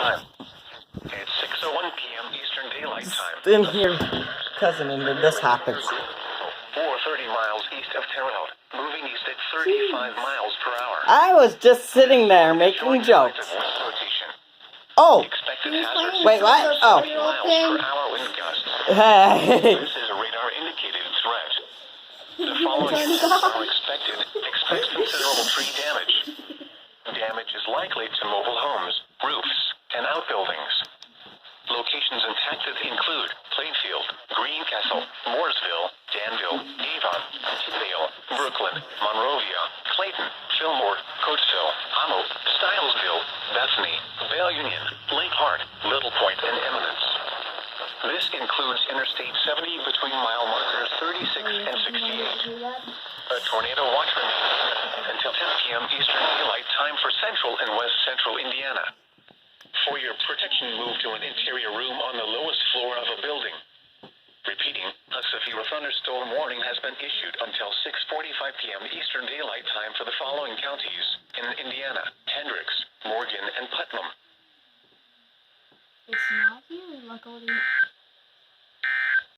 time. It's 6:01 p.m. Eastern Daylight Time. In here, cousin, and then this happens. 430 miles east of Terrell, moving east at 35 miles per hour. I was just sitting there making jokes. Oh! Wait, what? Oh. Miles per hour wind gusts. Hey! This is a radar-indicated threat. The following are expected. Expect considerable tree damage. Damage is likely to mobile homes, roofs, and outbuildings. Locations impacted include Plainfield, Greencastle, Mooresville, Danville, Avon, Tidale, Brooklyn, Monrovia, Clayton, Fillmore, Coatesville, Amo, Stylesville, Bethany, Vale Union, Lake Hart, Little Point, and Eminence. This includes Interstate 70 between mile markers 36 and 68. A tornado watch remains until 10 p.m. Eastern Daylight Time for central and west central Indiana. For your protection, move to an interior room on the lowest floor of a building. Repeating, a severe thunderstorm warning has been issued until 6:45 p.m. Eastern Daylight Time for the following counties in Indiana: Hendricks, Morgan, and Putnam. It's not here, luckily.